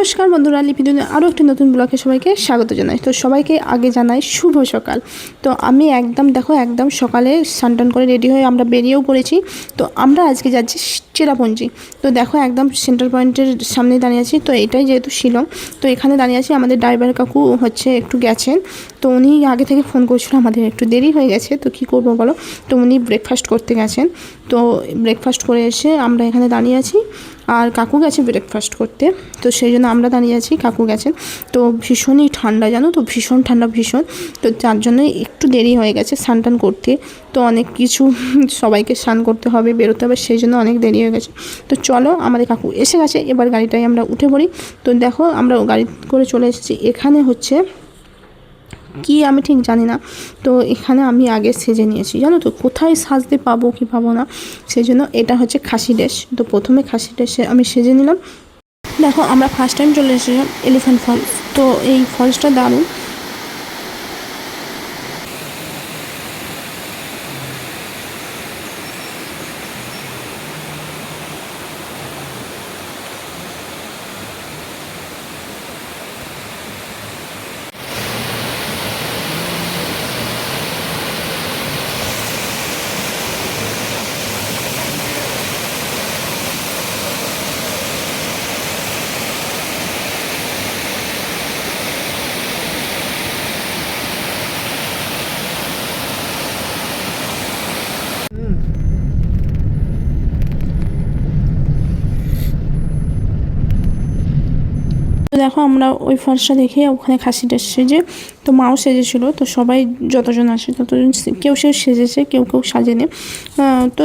নমস্কার বন্ধুরা, লিপিদিনে আরও একটি নতুন ব্লগে সবাইকে স্বাগত জানাই। তো সবাইকে আগে জানাই শুভ সকাল। তো আমি একদম সকালে স্নান করে রেডি হয়ে আমরা বেরিয়েও পড়েছি। তো আমরা আজকে যাচ্ছি চেরাপুঞ্জি। তো দেখো একদম সেন্টার পয়েন্টের সামনে দাঁড়িয়ে আছি। তো এটাই যেহেতু শিলং, তো এখানে দাঁড়িয়ে আছি। আমাদের ড্রাইভার কাকু একটু গেছেন, তো উনি আগে থেকে ফোন করছিল, আমাদের একটু দেরি হয়ে গেছে, তো কী করবো বলো। তো উনি ব্রেকফাস্ট করতে গেছেন। তো ব্রেকফাস্ট করে এসে আমরা এখানে দাঁড়িয়ে আছি, আর কাকু গেছে ব্রেকফাস্ট করতে। তো সেই জন্য আমরা দাঁড়িয়ে আছি, কাকু গেছেন। তো ভীষণই ঠান্ডা, জানো তো, ভীষণ ঠান্ডা, ভীষণ। তো যার জন্যই একটু দেরি হয়ে গেছে স্নান টান করতে। তো অনেক কিছু সবাইকে স্নান করতে হবে, বেরোতে হবে, সেই জন্য অনেক দেরি হয়ে গেছে। তো চলো, আমাদের কাকু এসে গেছে, এবার গাড়িটায় আমরা উঠে পড়ি। তো দেখো আমরা গাড়ি করে চলে এসেছি। এখানে কি আমি ঠিক জানি না। তো এখানে আমি আগে সেজে নিয়েছি, জানো তো, কোথায় সাজতে পাবো কি পাবো না, সেই জন্য এটা হচ্ছে খাসি ড্রেস। তো প্রথমে খাসি ড্রেসে আমি সেজে নিলাম। দেখো আমরা ফার্স্ট টাইম চলে এসেছিলাম এলিফ্যান্ট ফলস। তো এই ফলসটা দারুণ। তো দেখো আমরা ওই ফলসটা দেখে ওখানে খাসি ড্রেস সেজে, তো মাও সেজেছিলো। তো সবাই যতজন আসে ততজন, কেউ সেজেছে, কেউ সাজেনি। তো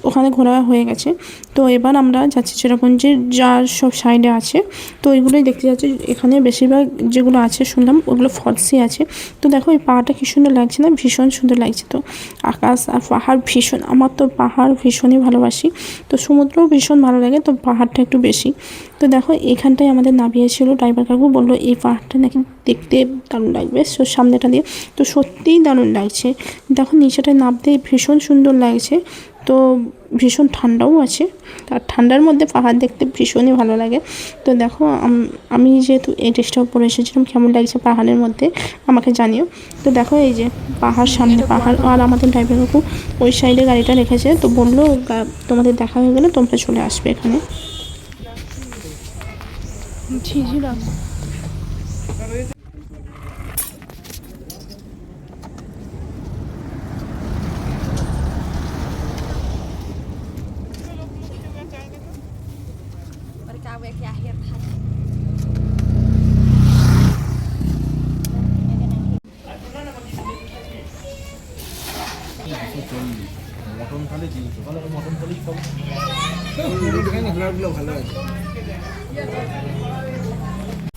ওখানে ঘোরা হয়ে গেছে। তো এবার আমরা যাচ্ছি চেরাপুঞ্জির যার সব সাইডে আছে, তো ওইগুলোই দেখতে যাচ্ছি। এখানে বেশিরভাগ যেগুলো আছে শুনলাম ওগুলো ফলসই আছে। তো দেখো এই পাহাড়টা কী সুন্দর লাগছে না, ভীষণ সুন্দর লাগছে। তো আকাশ আর পাহাড় ভীষণ, আমার তো পাহাড় ভীষণই ভালোবাসি। তো সমুদ্রও ভীষণ ভালো লাগে, তো পাহাড়টা একটু বেশি। তো দেখো এখানটায় আমাদের নামিয়েছিল ড্রাইভার কাকু, বললো এই পাহাড়টা নাকি দেখতে দারুণ লাগবে সামনেটা দিয়ে। তো সত্যিই দারুণ লাগছে। দেখো নিচেটায় নামতে ভীষণ সুন্দর লাগছে। তো ভীষণ ঠান্ডাও আছে, আর ঠান্ডার মধ্যে পাহাড় দেখতে ভীষণই ভালো লাগে। তো দেখো আমি যেহেতু এই ড্রেসটাও পরে এসেছিলাম, কেমন লাগছে পাহাড়ের মধ্যে আমাকে জানিও। তো দেখো এই যে পাহাড়, সামনে পাহাড়, আর আমাদের ড্রাইভার কাকু ওই সাইডে গাড়িটা রেখেছে। তো বললো তোমাদের দেখা হয়ে গেলে তোমরা চলে আসবে এখানে। মটন থালি দিন, সকালে মটন থালি খাবো। ভালো আছে।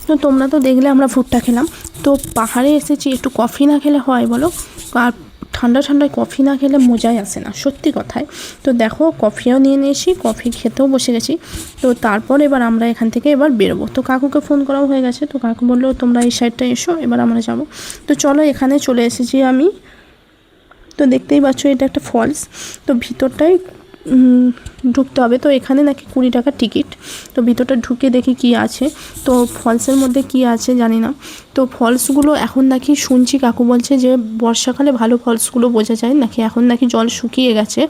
তো তোমরা তো দেখলে আমরা ফুডটা খেলাম। তো পাহাড়ে এসেছি, একটু কফি না খেলে হয় বলো? আর ঠান্ডায় কফি না খেলে মজাই আসে না, সত্যি কথায়। তো দেখো কফিও নিয়ে নিয়েছি, কফি খেতেও বসে গেছি। তো তারপর এবার আমরা এখান থেকে এবার বেরোবো। তো কাকুকে ফোন করাও হয়ে গেছে। তো কাকু বললো তোমরা এই সাইডটা এসো, এবার আমরা যাবো। তো চলো, এখানে চলে এসেছি আমি। তো দেখতেই পাচ্ছ এটা একটা ফলস। তো ভিতরটাই ঢুকতে হবে। তো এখানে নাকি 20 টাকা টিকিট। তো ভিতরটা ঢুকে দেখি কি আছে। তো ফলসের মধ্যে কি আছে জানি না। তো ফলসগুলো এখন নাকি শুনছি কাকু বলছে যে বর্ষাকালে ভালো ফলসগুলো বোঝা যায় নাকি, এখন নাকি জল শুকিয়ে গেছে।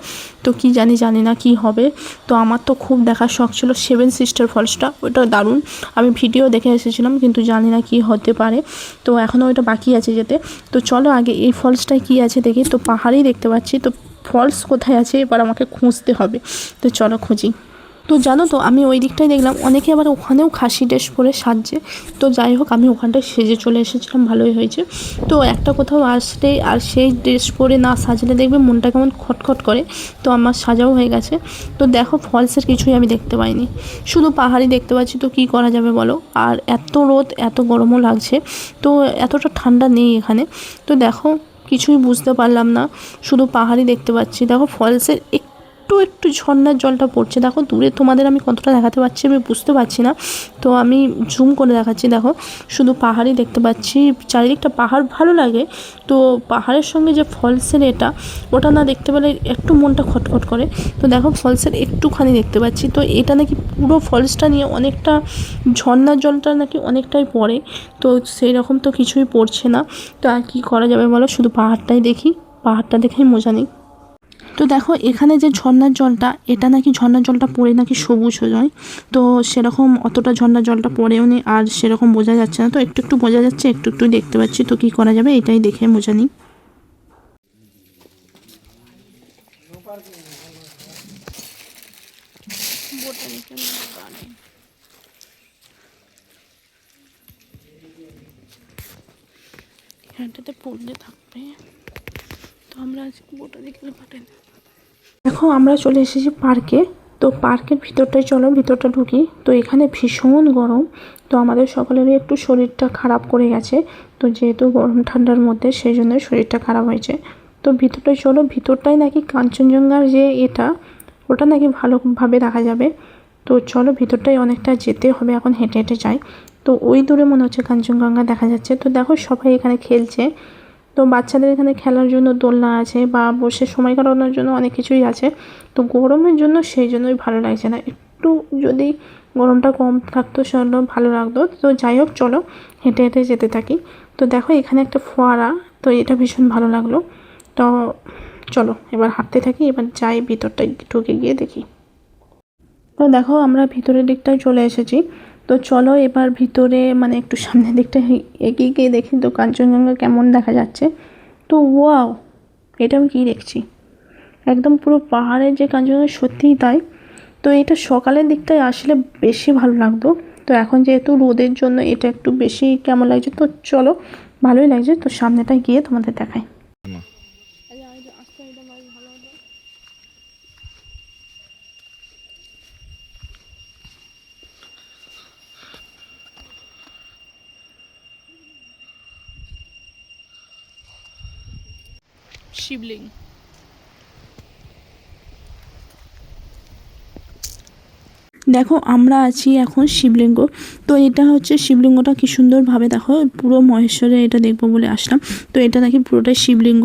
তো কি জানি না কি হবে। তো আমার তো খুব দেখার শখ ছিল 7 সিস্টার ফলসটা, ওটা দারুণ। আমি ভিডিও দেখে এসেছিলাম, কিন্তু জানি না কি হতে পারে। তো এখনও ওইটা বাকি আছে যেতে। তো চলো আগে এই ফলসটায় কি আছে দেখি। তো পাহাড়ই দেখতে পাচ্ছি, তো ফলস কোথায় আছে এবার আমাকে খুঁজতে হবে। তো চলো খুঁজি। তো জানো তো আমি ওই দিকটায় দেখলাম অনেকে আবার ওখানেও খাসি ড্রেস পরে সাজছে। তো যাই হোক, আমি ওখানটায় সেজে চলে এসেছিলাম, ভালোই হয়েছে। তো একটা কোথাও আসলে আর সেই ড্রেস পরে না সাজলে দেখবে মনটা কেমন খটখট করে। তো আমার সাজাও হয়ে গেছে। তো দেখো ফলসের কিছুই আমি দেখতে পাইনি, শুধু পাহাড়ই দেখতে পাচ্ছি। তো কী করা যাবে বলো, আর এত রোদ, এত গরমও লাগছে। তো এতটা ঠান্ডা নেই এখানে। তো দেখো কিছুই বুঝতে পারলাম না, শুধু পাহাড়ই দেখতে পাচ্ছি। দেখো ফলসের একটু একটু ঝর্ণার জলটা পড়ছে। দেখো দূরে তোমাদের আমি কতটা দেখাতে পারছি আমি বুঝতে পারছি না, তো আমি জুম করে দেখাচ্ছি। দেখো শুধু পাহাড়ই দেখতে পাচ্ছি, চারিদিকটা পাহাড় ভালো লাগে। তো পাহাড়ের সঙ্গে যে ফলসের ওটা না দেখতে পেলে একটু মনটা খটখট করে। তো দেখো ফলসের একটুখানি দেখতে পাচ্ছি। তো এটা নাকি পুরো ফলসটা নিয়ে অনেকটা ঝর্ণার জলটা নাকি অনেকটাই পড়ে, তো সেই রকম তো কিছুই পড়ছে না। তো আর কী করা যাবে বলো, শুধু পাহাড়টাই দেখি, পাহাড়টা দেখেই মজা নিই। তো দেখো এখানে যে ঝর্ণার জলটা, এটা নাকি ঝর্ণার জলটা পড়ে নাকি সবুজ হয়ে যায়। তো সেরকম অতটা ঝর্ণার জলটা পড়েও নি, আর সেরকম বোঝা যাচ্ছে না। তো একটু একটু বোঝা যাচ্ছে, একটু একটু দেখতে পাচ্ছি। তো কী করা যাবে, এটাই দেখে মজা নিই। এখানটাতে পড়লে থাকবে, তো আমরা আজকে বোটানিক্যাল গার্ডেন। দেখো আমরা চলে এসেছি পার্কে। তো পার্কের ভিতরটাই চলো, ভিতরটা ঢুকি। তো এখানে ভীষণ গরম, তো আমাদের সকলেরই একটু শরীরটা খারাপ করে গেছে। তো যেহেতু গরম ঠান্ডার মধ্যে, সেই জন্যই শরীরটা খারাপ হয়েছে। তো ভিতরটায় চলো, ভিতরটাই নাকি কাঞ্চনজঙ্ঘার যে ওটা নাকি ভালোভাবে দেখা যাবে। তো চলো ভিতরটাই অনেকটা যেতে হবে, এখন হেঁটে হেঁটে যাই। তো ওই দূরে মনে হচ্ছে কাঞ্চনজঙ্ঘা দেখা যাচ্ছে। তো দেখো সবাই এখানে খেলছে। তো বাচ্চাদের এখানে খেলার জন্য দোলনা আছে, বা বসে সময় কাটানোর জন্য অনেক কিছুই আছে। তো গরমের জন্য সেই জন্যই ভালো লাগছে না, একটু যদি গরমটা কম থাকতো সেগুলো ভালো লাগতো। তো যাই হোক চলো হেঁটে হেঁটে যেতে থাকি। তো দেখো এখানে একটা ফোয়ারা, তো এটা ভীষণ ভালো লাগলো। তো চলো এবার হাঁটতে থাকি, এবার যাই ভিতরটায় ঢুকে গিয়ে দেখি। তো দেখো আমরা ভিতরের দিকটায় চলে এসেছি। তো চলো এবার ভিতরে মানে একটু সামনের দিকটা এগিয়ে গিয়ে দেখি তো কাঞ্চনজঙ্ঘা কেমন দেখা যাচ্ছে। তো ওয়াও, এটা আমি কী দেখছি, একদম পুরো পাহাড়ের যে কাঞ্চনজঙ্ঘা, সত্যিই তাই। তো এটা সকালের দিকটায় আসলে বেশি ভালো লাগতো। তো এখন যেহেতু রোদের জন্য এটা একটু বেশি কেমন লাগছে। তো চলো, ভালোই লাগছে। তো সামনেটায় গিয়ে তোমাদের দেখাই। শিবলিঙ্গ, দেখো আমরা আছি এখন শিবলিঙ্গ। তো এটা হচ্ছে শিবলিঙ্গটা, কি সুন্দরভাবে দেখো পুরো মহেশ্বরে এটা দেখবো বলে আসলাম। তো এটা নাকি পুরোটাই শিবলিঙ্গ।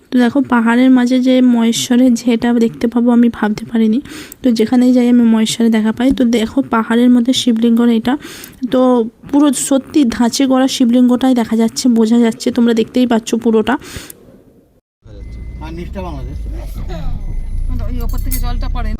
তো দেখো পাহাড়ের মাঝে যে মহেশ্বরের যেটা দেখতে পাবো আমি ভাবতে পারিনি। তো যেখানেই যাই আমি মহেশ্বরে দেখা পাই। তো দেখো পাহাড়ের মধ্যে শিবলিঙ্গর এটা, তো পুরো সত্যি ধাঁচে গড়া শিবলিঙ্গটাই দেখা যাচ্ছে, বোঝা যাচ্ছে, তোমরা দেখতেই পাচ্ছ পুরোটা। আর নিচটা বাংলাদেশ, ওই ওপর থেকে জলটা পড়ে।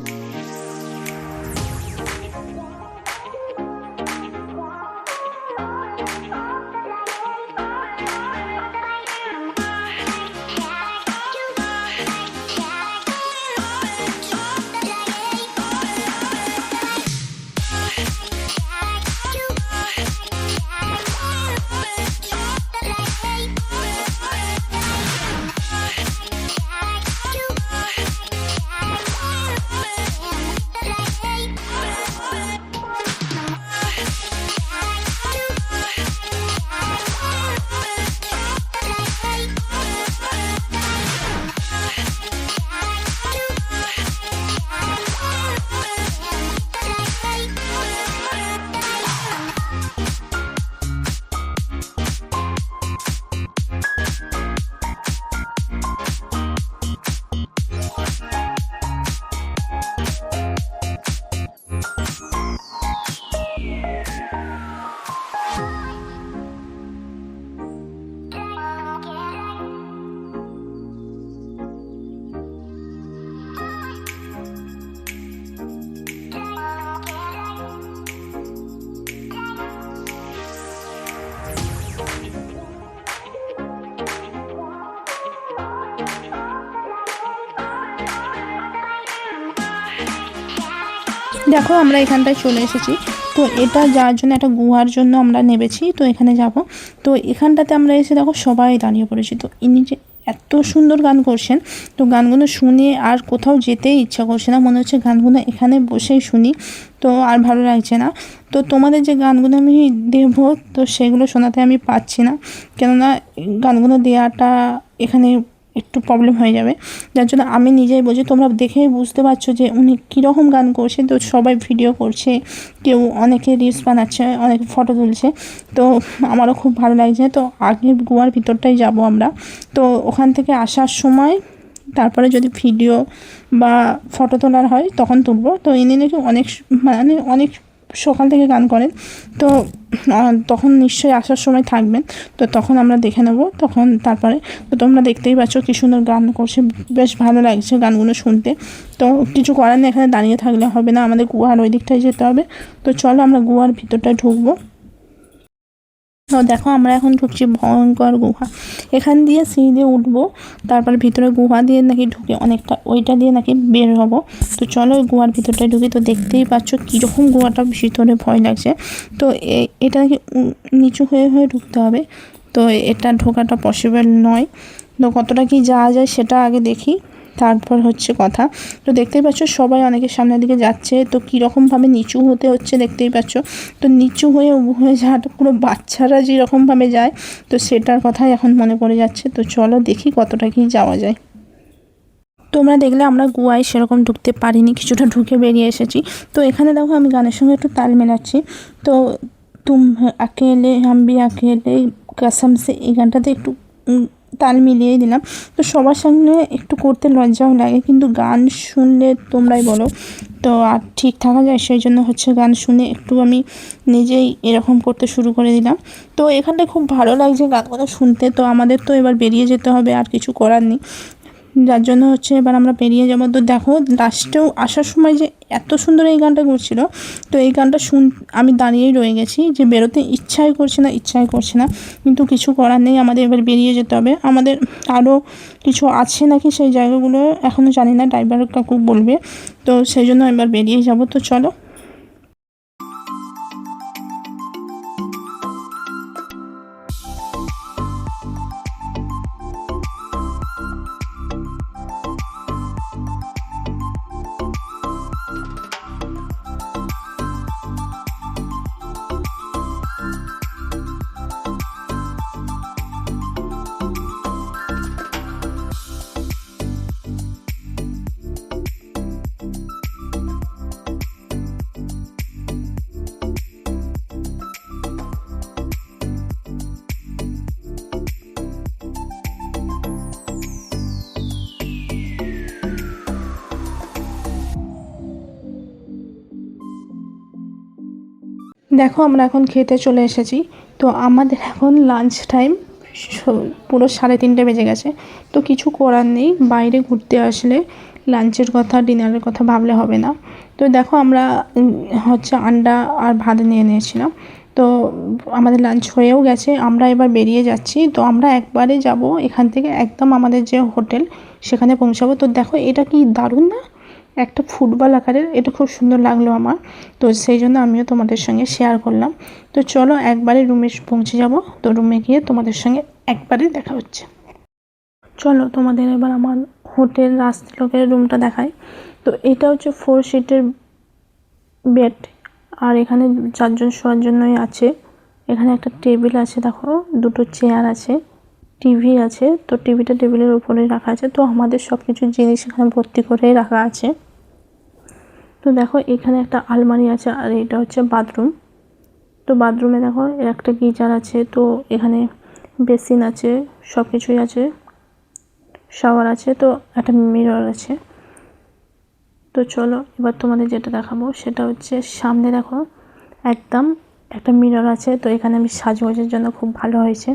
দেখো আমরা এখানটায় চলে এসেছি। তো এটা যাওয়ার জন্য একটা গুহার জন্য আমরা নেমেছি। তো এখানে যাব। তো এখানটাতে আমরা এসে দেখো সবাই দাঁড়িয়ে পড়েছি। তো ইনি যে এত সুন্দর গান করছেন, তো গানগুলো শুনে আর কোথাও যেতেই ইচ্ছা করছে না, মনে হচ্ছে গানগুলো এখানে বসেই শুনি। তো আর ভালো লাগছে না। তো তোমাদের যে গানগুলো আমি দেবো, তো সেগুলো শোনাতে আমি পাচ্ছি না, কেননা গানগুলো দেওয়াটা এখানে একটু প্রবলেম হয়ে যাবে, যার জন্য আমি নিজেই বলছি, তোমরা দেখেই বুঝতে পারছো যে উনি কীরকম গান করছে। তো সবাই ভিডিও করছে, কেউ অনেকে রিলস বানাচ্ছে, অনেকে ফটো তুলছে, তো আমারও খুব ভালো লাগছে। তো আগে গোয়ার ভিতরটাই যাব আমরা। তো ওখান থেকে আসার সময় তারপরে যদি ভিডিও বা ফটো তোলার হয় তখন তুলবো। তো ইনি নাকি অনেক সকাল থেকে গান করেন, তো তখন নিশ্চয়ই আসার সময় থাকবেন, তো তখন আমরা দেখে নেব তখন। তারপরে তো তোমরা দেখতেই পাচ্ছ কী সুন্দর গান করছে, বেশ ভালো লাগছে গানগুলো শুনতে। তো কিছু করার নেই, এখানে দাঁড়িয়ে থাকলে হবে না, আমাদের গুহার ওই দিকটায় যেতে হবে। তো চলো আমরা গুহার ভিতরটায় ঢুকবো। তো দেখো আমরা এখন ঢুকছি ভয়ঙ্কর গুহা, এখান দিয়ে সিঁড়ি দিয়ে উঠবো, তারপর ভিতরে গুহা দিয়ে নাকি ঢুকে অনেকটা ওইটা দিয়ে নাকি বের হবো। তো চলো ওই গুহার ভিতরটায় ঢুকি। তো দেখতেই পাচ্ছ কীরকম গুহাটা, ভিতরে ভয় লাগছে। তো এটা নাকি নিচু হয়ে হয়ে ঢুকতে হবে, তো এটা ঢোকাটা পসিবল নয়। তো কতটা কি যাওয়া যায় সেটা আগে দেখি, তারপর হচ্ছে কথা। তো দেখতেই পাচ্ছ সবাই অনেকের সামনের দিকে যাচ্ছে, তো কীরকমভাবে নিচু হতে হচ্ছে দেখতেই পাচ্ছ। তো নিচু হয়ে হয়ে যাওয়াটা পুরো বাচ্চারা যেরকমভাবে যায়, তো সেটার কথাই এখন মনে পড়ে যাচ্ছে। তো চলো দেখি কতটা কি যাওয়া যায়। তোমরা দেখলে আমরা গোয়ায় সেরকম ঢুকতে পারিনি, কিছুটা ঢুকে বেরিয়ে এসেছি। তো এখানে দেখো আমি গানের সঙ্গে একটু তাল মেলাচ্ছি। তো তুম আকেলে হাম ভি আকেলে কসম সে, এই গানটাতে একটু তাল মিলিয়েই দিলাম। তো সবার সামনে একটু করতে লজ্জাও লাগে, কিন্তু গান শুনলে তোমরাই বলো তো আর ঠিক থাকা যায়, সেই জন্য হচ্ছে গান শুনে একটু আমি নিজেই এরকম করতে শুরু করে দিলাম। তো এখানটায় খুব ভালো লাগছে গানগুলো শুনতে। তো আমাদের তো এবার বেরিয়ে যেতে হবে, আর কিছু করার নেই, যার জন্য হচ্ছে এবার আমরা বেরিয়ে যাবো। তো দেখো লাস্টেও আসার সময় যে এত সুন্দর এই গানটা করছিল, তো এই গানটা আমি দাঁড়িয়েই রয়ে গেছি যে বেরোতে ইচ্ছাই করছে না, কিন্তু কিছু করার নেই, আমাদের এবার বেরিয়ে যেতে হবে। আমাদের আরও কিছু আছে নাকি সেই জায়গাগুলো এখনও জানি না, ড্রাইভার কাকু বলবে, তো সেই জন্য এবার বেরিয়ে যাব। তো চলো। দেখো আমরা এখন খেতে চলে এসেছি। তো আমাদের এখন লাঞ্চ টাইম, পুরো 3:30 বেজে গেছে। তো কিছু করার নেই, বাইরে ঘুরতে আসলে লাঞ্চের কথা ডিনারের কথা ভাবলে হবে না। তো দেখো আমরা হচ্ছে আন্ডা আর ভাত নিয়ে নিয়েছিলাম। তো আমাদের লাঞ্চ হয়েও গেছে, আমরা এবার বেরিয়ে যাচ্ছি। তো আমরা একবারে যাব এখান থেকে একদম আমাদের যে হোটেল সেখানে পৌঁছাবো। তো দেখো এটা কি দারুণ না, একটা ফুটবল আকারের, এটা খুব সুন্দর লাগলো আমার। তো সেই জন্য আমিও তোমাদের সঙ্গে শেয়ার করলাম। তো চলো একবারে রুমে পৌঁছে যাব। তো রুমে গিয়ে তোমাদের সঙ্গে একবারে দেখা হচ্ছে। চলো তোমাদের এবার আমার হোটেল রাজতিলকের রুমটা দেখাই। তো এটা হচ্ছে 4 সিটের বেড, আর এখানে 4 জন শোয়ার জন্যই আছে। এখানে একটা টেবিল আছে, দেখো 2টো চেয়ার আছে, টিভি আছে। তো টিভিটা টেবিলের উপরেই রাখা আছে। তো আমাদের সব কিছু জিনিস এখানে ভর্তি করেই রাখা আছে। তো দেখো এখানে একটা আলমারি আছে, আর এটা হচ্ছে বাথরুম। তো বাথরুমে দেখো একটা গিজার আছে, তো এখানে বেসিন আছে, সব কিছুই আছে, শাওয়ার আছে, তো একটা মিরর আছে। তো চলো এবার তোমাদের যেটা দেখাবো সেটা হচ্ছে সামনে দেখো একদম একটা মিরর আছে। তো এখানে আমি সাজগোজের জন্য খুব ভালো হয়েছে।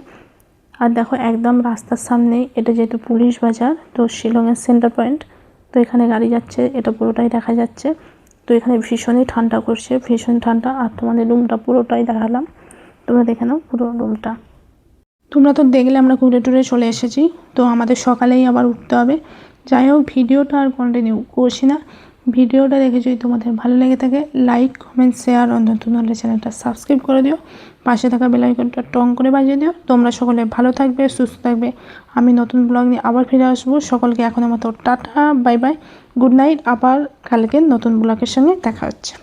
আর দেখো একদম রাস্তার সামনে, এটা যেহেতু পুলিশ বাজার, তো শিলংয়ের সেন্টার পয়েন্ট, তো এখানে গাড়ি যাচ্ছে, এটা পুরোটাই দেখা যাচ্ছে। তো এখানে ভীষণই ঠান্ডা করছে, ভীষণ ঠান্ডা। আর তোমাদের রুমটা পুরোটাই দেখালাম, তোমরা দেখে নাও পুরো রুমটা। তোমরা তো দেখলে আমরা ঘুরে টুরে চলে এসেছি। তো আমাদের সকালেই আবার উঠতে হবে। যাই হোক ভিডিওটা আর কন্টিনিউ করছি না। ভিডিওটা দেখে যদি তোমাদের ভালো লেগে থাকে, লাইক কমেন্ট শেয়ার, নতুন হলে চ্যানেলটা সাবস্ক্রাইব করে দিও, পাশে থাকা বেল আইকনটা টং করে বাজিয়ে দিও। তোমরা সকলে ভালো থাকবে, সুস্থ থাকবে। আমি নতুন ব্লগ নিয়ে আবার ফিরে আসবো। সকলকে এখনের মতো tata, bye bye, good night. আবার কালকে নতুন ব্লগের সঙ্গে দেখা হচ্ছে।